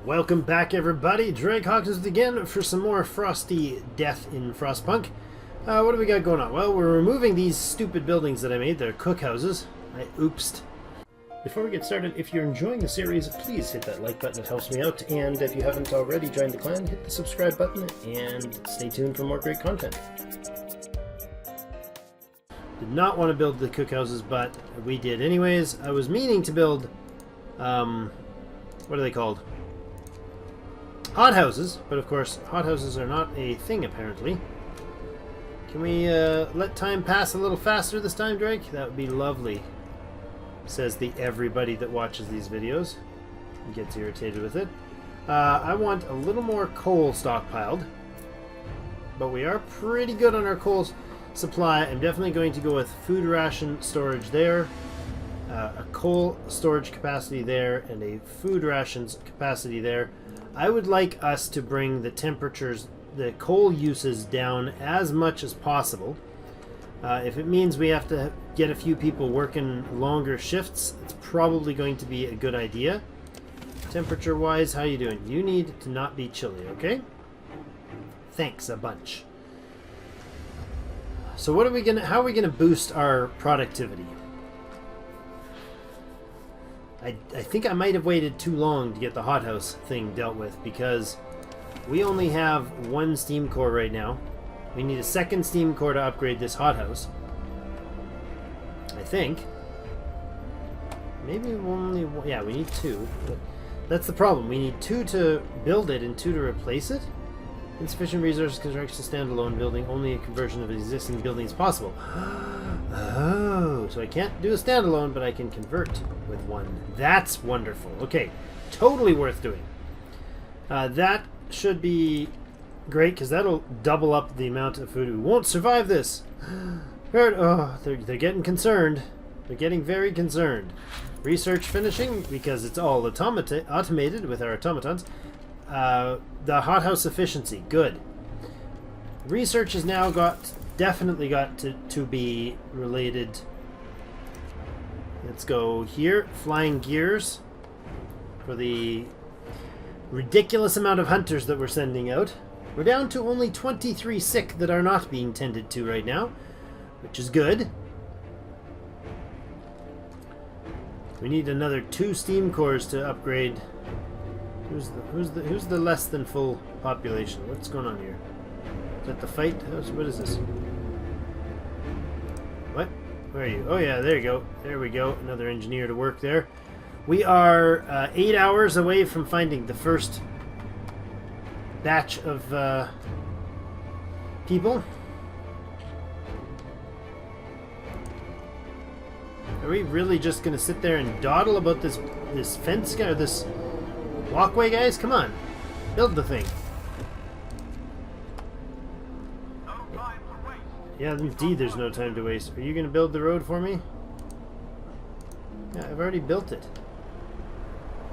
Welcome back, everybody. Drake Hawkins again for some more Frosty Death in Frostpunk. What do we got going on? Well, we're removing these stupid buildings that I made. They're cookhouses. I oopsed. Before we get started, if you're enjoying the series, please hit that like button. It helps me out. And if you haven't already joined the clan, hit the subscribe button and stay tuned for more great content. Did not want to build the cookhouses, but we did anyways. I was meaning to build, what are they called? Hothouses, but of course, hothouses are not a thing, apparently. Can we let time pass a little faster this time, Drake? That would be lovely, says the everybody that watches these videos and gets irritated with it. I want a little more coal stockpiled, but we are pretty good on our coal supply. I'm definitely going to go with food ration storage there, a coal storage capacity there, and a food rations capacity there. I would like us to bring the temperatures, the coal uses down as much as possible. If it means we have to get a few people working longer shifts, it's probably going to be a good idea. Temperature wise, how you doing? You need to not be chilly, okay? Thanks a bunch. So what are we gonna, how are we gonna boost our productivity? I think I might have waited too long to get the hothouse thing dealt with, because we only have one steam core right now. We need a second steam core to upgrade this hothouse, I think. Maybe only one, yeah, we need two. But that's the problem. We need two to build it and two to replace it. Insufficient resources construction standalone building. Only a conversion of existing buildings possible. Oh, so I can't do a standalone, but I can convert with one. That's wonderful. Okay, totally worth doing. That should be great, because that'll double up the amount of food. We won't survive this. Oh, they're getting concerned. They're getting very concerned. Research finishing, because it's all automated with our automatons. The hothouse efficiency, good. Research has now definitely got to be related. Let's go here. Flying gears for the ridiculous amount of hunters that we're sending out. We're down to only 23 sick that are not being tended to right now, which is good. We need another 2 steam cores to upgrade. Who's the less than full population? What's going on here? Is that the fight? What is this? What? Where are you? Oh yeah, there you go. There we go. Another engineer to work there. We are 8 hours away from finding the first batch of people. Are we really just gonna sit there and dawdle about this fence guy, or this walkway, guys? Come on, build the thing. Yeah, indeed, there's no time to waste. Are you going to build the road for me? Yeah, I've already built it.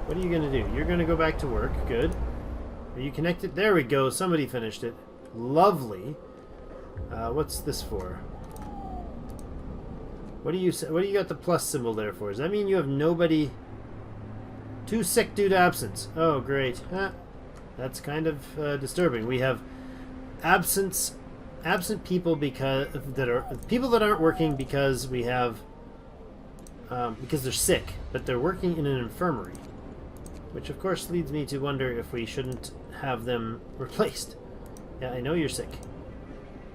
What are you going to do? You're going to go back to work. Good. Are you connected? There we go. Somebody finished it. Lovely. What's this for? What do you got the plus symbol there for? Does that mean you have nobody? 2 sick due to absence. Oh, great. That's kind of disturbing. We have absent people because people that aren't working because we have because they're sick, but they're working in an infirmary, which of course leads me to wonder if we shouldn't have them replaced. Yeah, I know you're sick.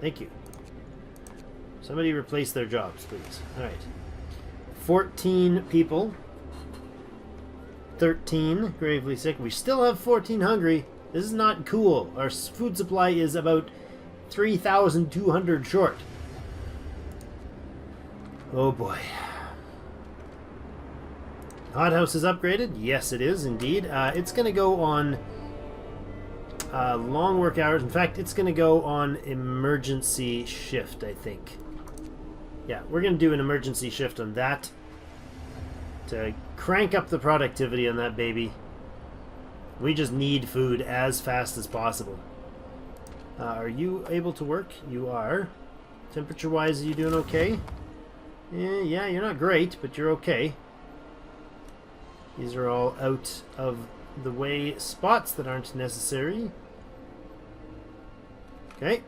Thank you. Somebody replace their jobs, please. All right. 14 people. 13 gravely sick. We still have 14 hungry. This is not cool. Our food supply is about 3,200 short. Oh boy. Hothouse is upgraded? Yes, it is indeed. It's going to go on long work hours. In fact, it's going to go on emergency shift, I think. Yeah, we're going to do an emergency shift on that to crank up the productivity on that baby. We just need food as fast as possible. Are you able to work? You are. Temperature-wise, are you doing okay? Yeah, you're not great, but you're okay. These are all out of the way spots that aren't necessary. Okay.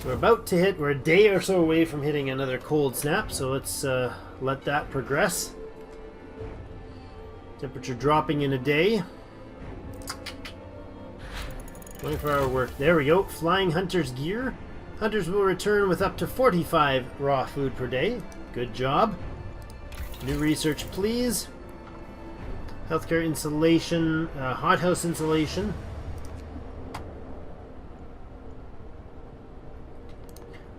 We're a day or so away from hitting another cold snap, so let's let that progress. Temperature dropping in a day. 24-hour work. There we go. Flying Hunter's gear. Hunters will return with up to 45 raw food per day. Good job. New research, please. Healthcare insulation, hothouse insulation.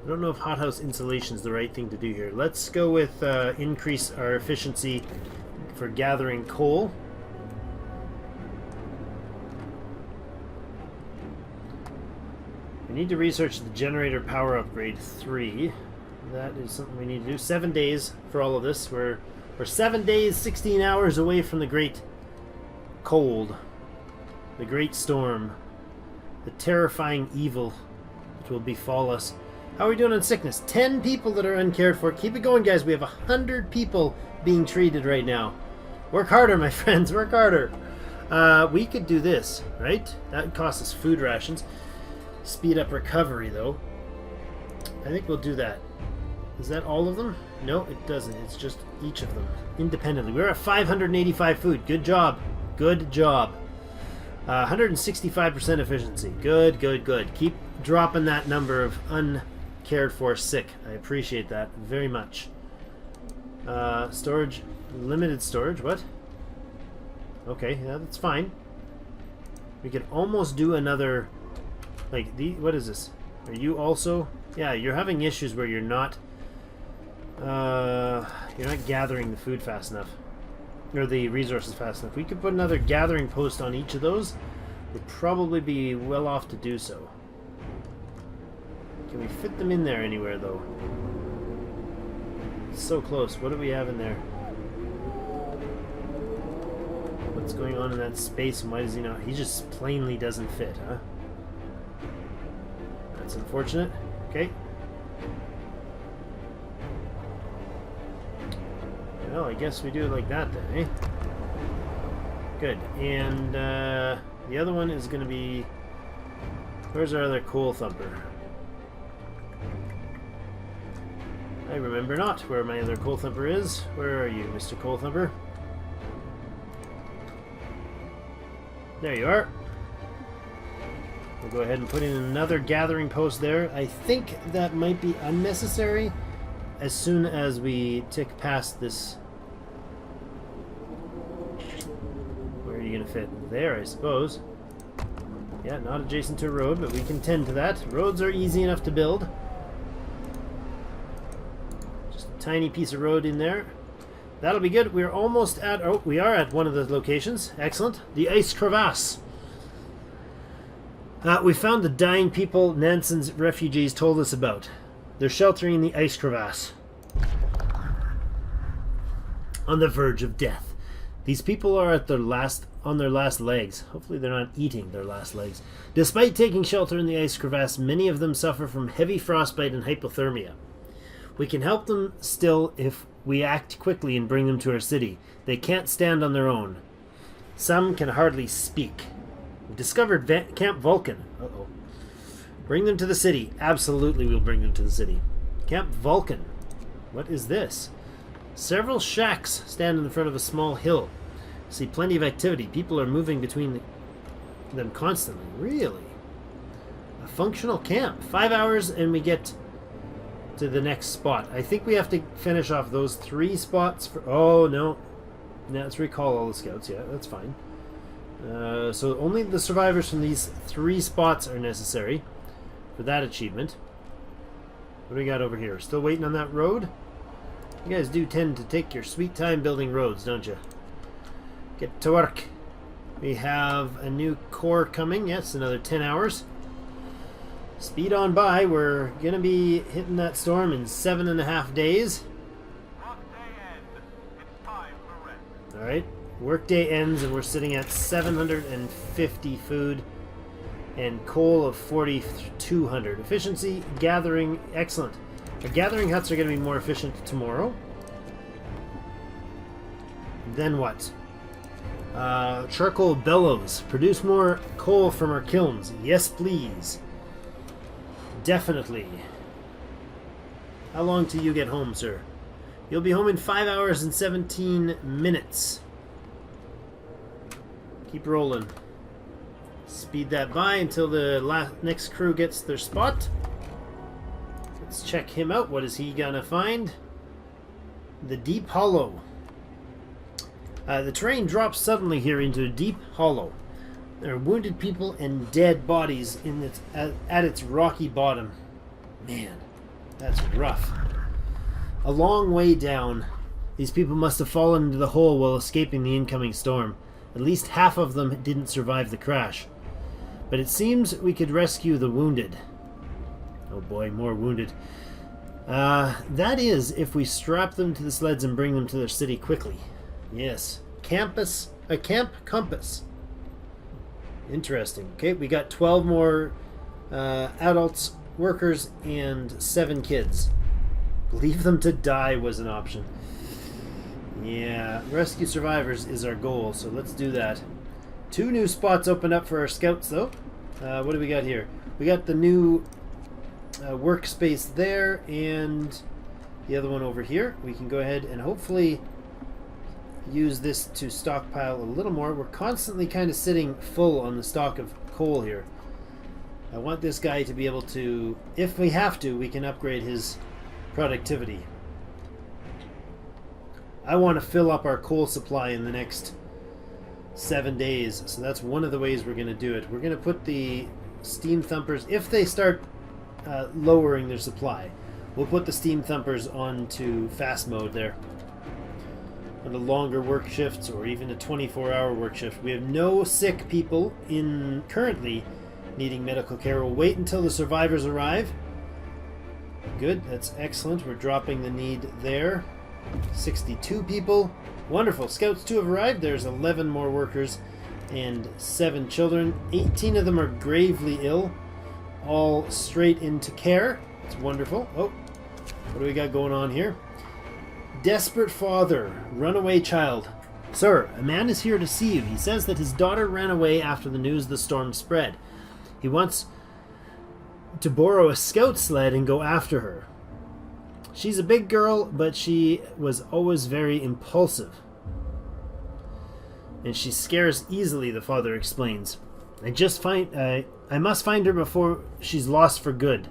I don't know if hothouse insulation is the right thing to do here. Let's go with increase our efficiency for gathering coal. We need to research the generator power upgrade 3. That is something we need to do. 7 days for all of this. We're 7 days, 16 hours away from the great cold, the great storm, the terrifying evil that will befall us. How are we doing on sickness? 10 people that are uncared for. Keep it going, guys. We have 100 people being treated right now. Work harder, my friends. Work harder. We could do this, right? That would cost us food rations. Speed up recovery, though. I think we'll do that. Is that all of them? No, it doesn't. It's just each of them independently. We're at 585 food. Good job. Good job. 165% efficiency. Good, good, good. Keep dropping that number of uncared for sick. I appreciate that very much. Storage. Limited storage. What? Okay, yeah, that's fine. We could almost do another... Like, what is this? Are you also... Yeah, you're having issues where you're not gathering the food fast enough. Or the resources fast enough. We could put another gathering post on each of those. We'd probably be well off to do so. Can we fit them in there anywhere, though? It's so close. What do we have in there? What's going on in that space, and why does he not? He just plainly doesn't fit, huh? That's unfortunate. Okay. Well, I guess we do it like that then, eh? Good. And the other one is going to be... Where's our other coal thumper? I remember not where my other coal thumper is. Where are you, Mr. Coal Thumper? There you are. We'll go ahead and put in another gathering post there. I think that might be unnecessary as soon as we tick past this. Where are you going to fit? There, I suppose. Yeah, not adjacent to a road, but we can tend to that. Roads are easy enough to build. Just a tiny piece of road in there. That'll be good. We're almost at... Oh, we are at one of the locations. Excellent. The Ice Crevasse. We found the dying people Nansen's refugees told us about. They're sheltering in the Ice Crevasse. On the verge of death. These people are at on their last legs. Hopefully they're not eating their last legs. Despite taking shelter in the Ice Crevasse, many of them suffer from heavy frostbite and hypothermia. We can help them still if we act quickly and bring them to our city. They can't stand on their own. Some can hardly speak. We've discovered Camp Vulcan. Uh-oh. Bring them to the city. Absolutely, we'll bring them to the city. Camp Vulcan. What is this? Several shacks stand in front of a small hill. See plenty of activity. People are moving between them constantly. Really? A functional camp. 5 hours and we get to the next spot. I think we have to finish off those 3 spots for... Oh, no. Now let's recall all the scouts. Yeah, that's fine. So only the survivors from these 3 spots are necessary for that achievement. What do we got over here? Still waiting on that road? You guys do tend to take your sweet time building roads, don't you? Get to work. We have a new core coming. Yes, another 10 hours. Speed on by. We're going to be hitting that storm in 7.5 days. Alright. Workday ends and we're sitting at 750 food and coal of 4,200. Efficiency, gathering, excellent. Our gathering huts are going to be more efficient tomorrow. Then what? Charcoal bellows. Produce more coal from our kilns. Yes, please. Definitely. How long till you get home, sir? You'll be home in 5 hours and 17 minutes. Keep rolling. Speed that by until the next crew gets their spot. Let's check him out. What is he gonna find? The deep hollow. The terrain drops suddenly here into a deep hollow. There are wounded people and dead bodies in at its rocky bottom. Man, that's rough. A long way down, these people must have fallen into the hole while escaping the incoming storm. At least half of them didn't survive the crash. But it seems we could rescue the wounded. Oh boy, more wounded. That is, if we strap them to the sleds and bring them to their city quickly. Yes. Camp compass. Interesting. Okay, we got 12 more adults, workers, and 7 kids. Leave them to die was an option. Yeah, rescue survivors is our goal, so let's do that. 2 new spots open up for our scouts, though. What do we got here? We got the new workspace there, and the other one over here. We can go ahead and hopefully use this to stockpile a little more. We're constantly kind of sitting full on the stock of coal here. I want this guy to be able to, if we have to, we can upgrade his productivity. I want to fill up our coal supply in the next 7 days, so that's one of the ways we're going to do it. We're going to put the steam thumpers, if they start lowering their supply, we'll put the steam thumpers onto fast mode there. On the longer work shifts, or even a 24-hour work shift. We have no sick people in currently needing medical care. We'll wait until the survivors arrive. Good, that's excellent. We're dropping the need there. 62 people. Wonderful. Scouts 2 have arrived. There's 11 more workers and 7 children. 18 of them are gravely ill. All straight into care. It's wonderful. Oh, what do we got going on here? Desperate father, runaway child. Sir, a man is here to see you. He says that his daughter ran away after the news of the storm spread. He wants to borrow a scout sled and go after her. She's a big girl, but she was always very impulsive. And she scares easily, the father explains. I must find her before she's lost for good.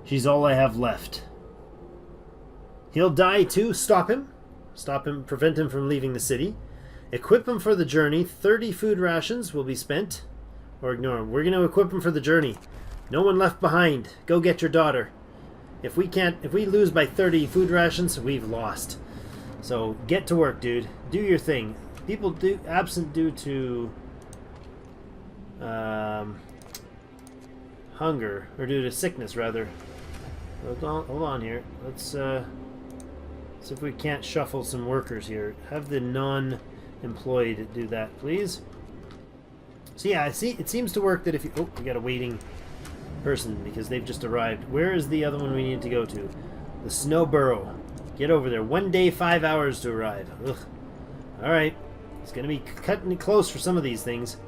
She's all I have left. He'll die too. Stop him. Stop him. Prevent him from leaving the city. Equip him for the journey. 30 food rations will be spent. Or ignore him. We're going to equip him for the journey. No one left behind. Go get your daughter. If we lose by 30 food rations, we've lost. So get to work, dude. Do your thing. People absent due to hunger, or due to sickness rather. Hold on here. Let's see if we can't shuffle some workers here. Have the non-employed do that, please. So yeah, it seems to work that if you... Oh, we got a waiting person because they've just arrived. Where is the other one we need to go to? The Snow Burrow. Get over there. 1 day, 5 hours to arrive. Ugh. Alright. It's going to be cutting it close for some of these things.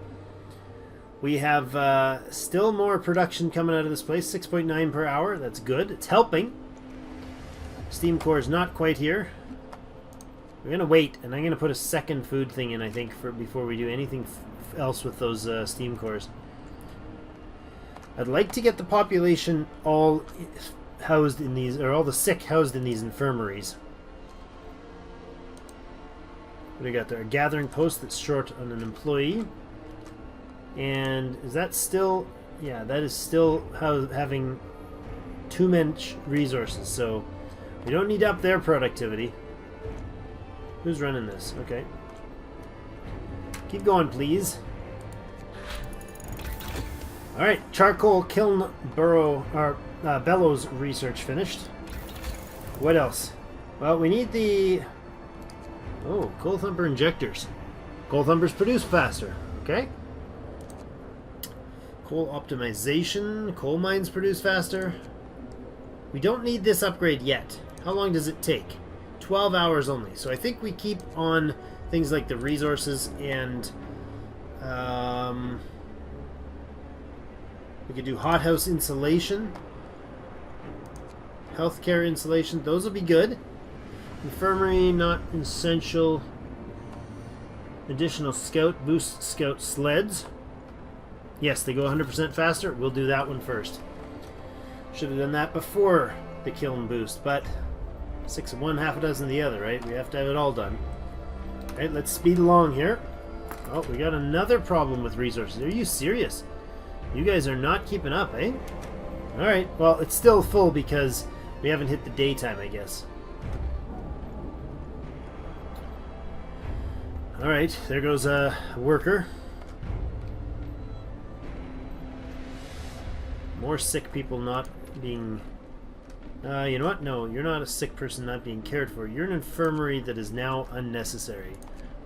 We have still more production coming out of this place. 6.9 per hour. That's good. It's helping. Steam core is not quite here. We're going to wait, and I'm going to put a second food thing in, I think, before we do anything else with those steam cores. I'd like to get the population all housed in these, or all the sick housed in these infirmaries. What do we got there? A gathering post that's short on an employee. And is that still... Yeah, that is still having too much resources, so we don't need to up their productivity. Who's running this? Okay. Keep going, please. Alright, charcoal kiln bellows research finished. What else? Well, we need the... Oh, coal thumper injectors. Coal thumpers produce faster. Okay. Coal optimization. Coal mines produce faster. We don't need this upgrade yet. How long does it take? 12 hours only. So I think we keep on things like the resources and we could do hothouse insulation, healthcare insulation. Those will be good. Infirmary, not essential. Additional scout, boost scout sleds. Yes, they go 100% faster. We'll do that one first. Should have done that before the kiln boost, but 6 of one, half a dozen of the other, right? We have to have it all done. Alright, let's speed along here. Oh, we got another problem with resources. Are you serious? You guys are not keeping up, eh? Alright, well, it's still full because we haven't hit the daytime, I guess. Alright, there goes a worker. More sick people not being... you know what? No, you're not a sick person not being cared for. You're an infirmary that is now unnecessary.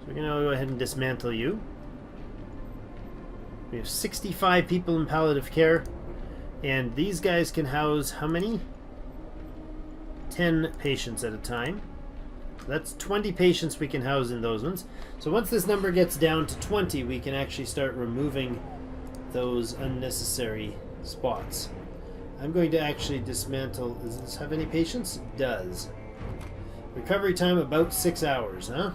So we're going to go ahead and dismantle you. We have 65 people in palliative care. And these guys can house how many? 10 patients at a time. That's 20 patients we can house in those ones. So once this number gets down to 20, we can actually start removing those unnecessary spots. I'm going to actually dismantle... Does this have any patients? It does. Recovery time about 6 hours, huh?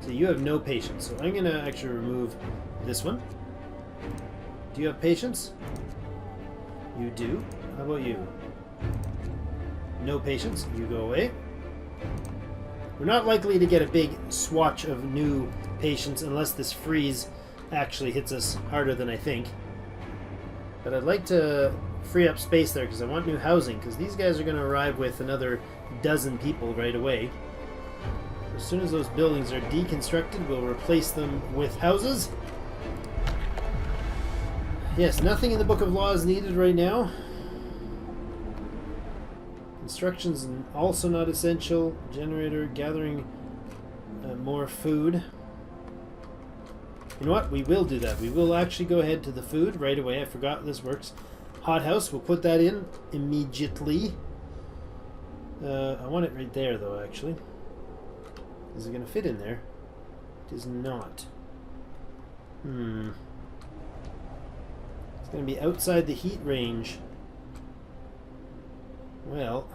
So you have no patients. So I'm going to actually remove this one. Do you have patients? You do. How about you? No patients. You go away. We're not likely to get a big swatch of new patients unless this freeze actually hits us harder than I think. But I'd like to free up space there because I want new housing, because these guys are going to arrive with another dozen people right away. As soon as those buildings are deconstructed, we'll replace them with houses. Yes, nothing in the Book of Law is needed right now. Instructions also not essential. Generator, gathering more food. You know what? We will do that. We will actually go ahead to the food right away. I forgot this works. Hothouse, we'll put that in immediately. I want it right there, though, actually. Is it going to fit in there? It is not. It's going to be outside the heat range. Well...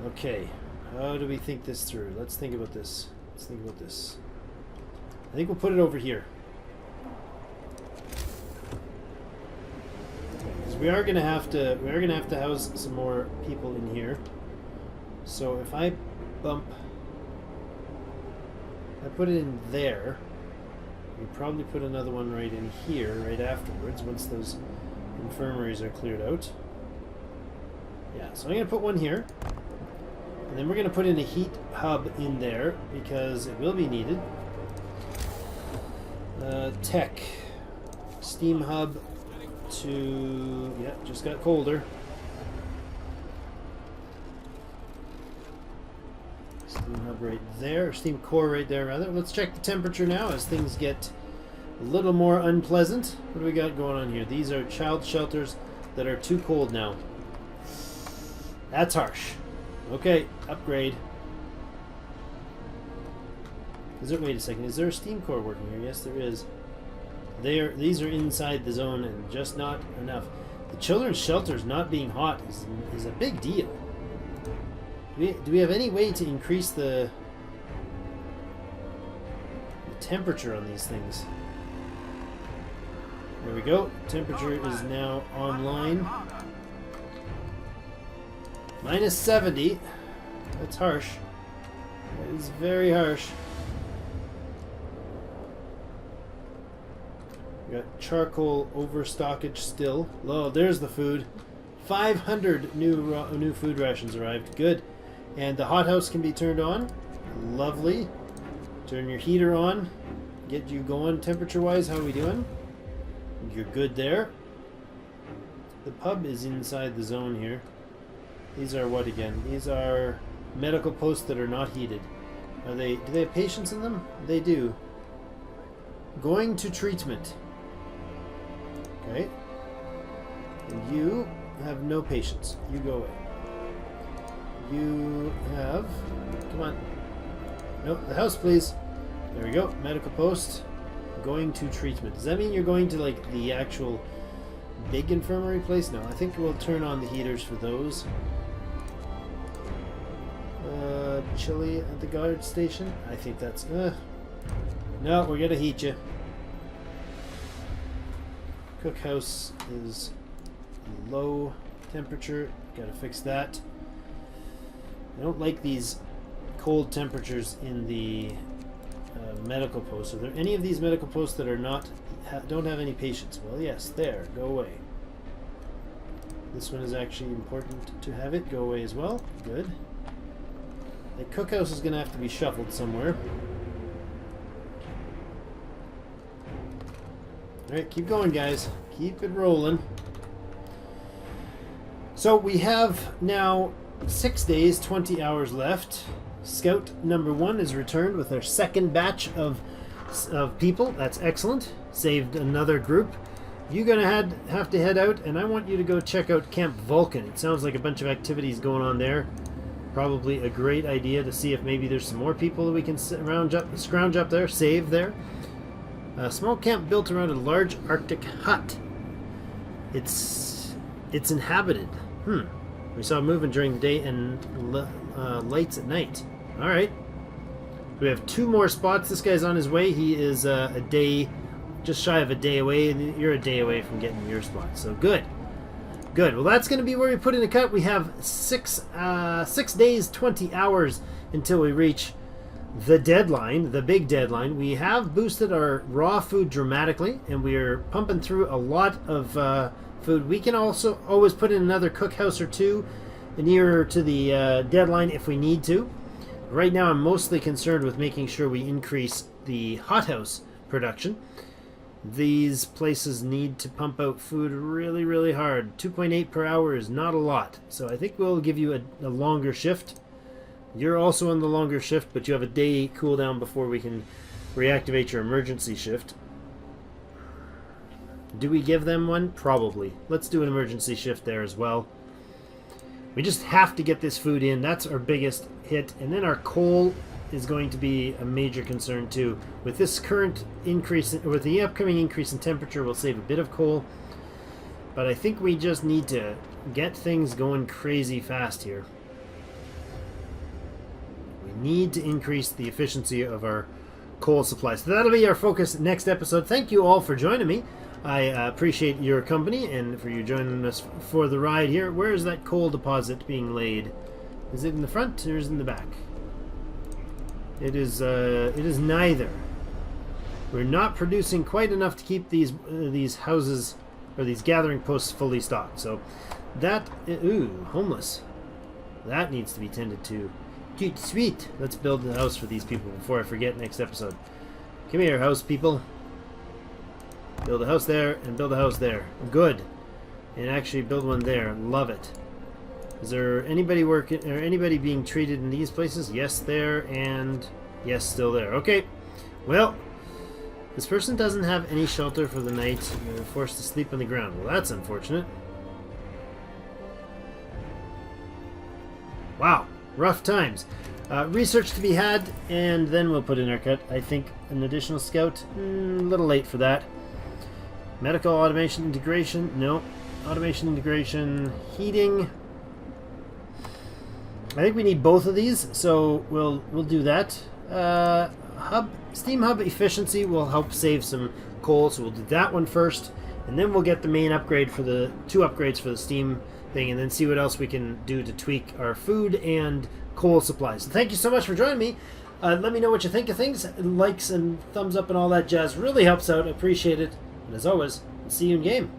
Okay, how do we think this through? Let's think about this. Let's think about this. I think we'll put it over here. Because we are gonna have to house some more people in here. So if I put it in there, we probably put another one right in here right afterwards once those infirmaries are cleared out. Yeah, so I'm gonna put one here. And then we're going to put in a heat hub in there because it will be needed. Tech. Steam hub to... Yeah, just got colder. Steam hub right there. Or steam core right there, rather. Let's check the temperature now as things get a little more unpleasant. What do we got going on here? These are child shelters that are too cold now. That's harsh. Okay, upgrade. Wait a second, is there a steam core working here? Yes, there is. These are inside the zone and just not enough. The children's shelters not being hot is a big deal. Do we have any way to increase the temperature on these things? There we go. Temperature is now online. Minus 70. That's harsh. That is very harsh. We got charcoal overstockage still. Oh, there's the food. 500 new food rations arrived. Good. And the hothouse can be turned on. Lovely. Turn your heater on. Get you going temperature-wise. How are we doing? You're good there. The pub is inside the zone here. These are what again? These are medical posts that are not heated. Do they have patients in them? They do. Going to treatment. Okay. And you have no patience. You go away. You have... Come on. Nope, the house, please. There we go. Medical post. Going to treatment. Does that mean you're going to, like, the actual big infirmary place? No, I think we'll turn on the heaters for those. Chili at the guard station? I think that's... No, we're gonna heat you. Cookhouse is low temperature. Gotta fix that. I don't like these cold temperatures in the medical posts. Are there any of these medical posts that are not don't have any patients? Well, yes, there. Go away. This one is actually important to have it go away as well. Good. The cookhouse is going to have to be shuffled somewhere. Alright, keep going, guys. Keep it rolling. So we have now 6 days, 20 hours left. Scout number 1 is returned with our second batch of people. That's excellent. Saved another group. You're going to have to head out, and I want you to go check out Camp Vulcan. It sounds like a bunch of activities going on there. Probably a great idea to see if maybe there's some more people that we can scrounge up there, save there. A small camp built around a large Arctic hut. It's inhabited. We saw movement during the day and lights at night. All right. We have 2 more spots. This guy's on his way. He is a day, just shy of a day away, and you're a day away from getting your spot. So good. Good. Well, that's going to be where we put in a cut. We have 6 days, 20 hours until we reach the deadline, the big deadline. We have boosted our raw food dramatically, and we are pumping through a lot of food. We can also always put in another cookhouse or 2 nearer to the deadline if we need to. Right now, I'm mostly concerned with making sure we increase the hothouse production. These places need to pump out food really, really hard. 2.8 per hour is not a lot. So I think we'll give you a longer shift. You're also on the longer shift, but you have a day cooldown before we can reactivate your emergency shift. Do we give them one? Probably. Let's do an emergency shift there as well. We just have to get this food in. That's our biggest hit. And then our coal is going to be a major concern too. With this current increase, with the upcoming increase in temperature, we'll save a bit of coal. But I think we just need to get things going crazy fast here. We need to increase the efficiency of our coal supply. So that'll be our focus next episode. Thank you all for joining me. I appreciate your company and for you joining us for the ride here. Where is that coal deposit being laid? Is it in the front or is it in the back? It is neither. We're not producing quite enough to keep these houses or these gathering posts fully stocked. So that, homeless. That needs to be tended to. Cute, sweet. Let's build the house for these people before I forget next episode. Come here, house people. Build a house there and build a house there. Good. And actually build one there. Love it. Is there anybody working or anybody being treated in these places? Yes, there, and yes, still there. Okay. Well, this person doesn't have any shelter for the night. They're forced to sleep on the ground. Well, that's unfortunate. Wow. Rough times. Research to be had, and then we'll put in our cut. I think an additional scout. A little late for that. Medical automation integration. No. Automation integration. Heating. I think we need both of these, so we'll do that. Steam hub efficiency will help save some coal, so we'll do that one first, and then we'll get the main upgrade for the 2 upgrades for the steam thing, and then see what else we can do to tweak our food and coal supplies. So thank you so much for joining me. Let me know what you think of things. Likes and thumbs up and all that jazz really helps out. I appreciate it. And as always, see you in game.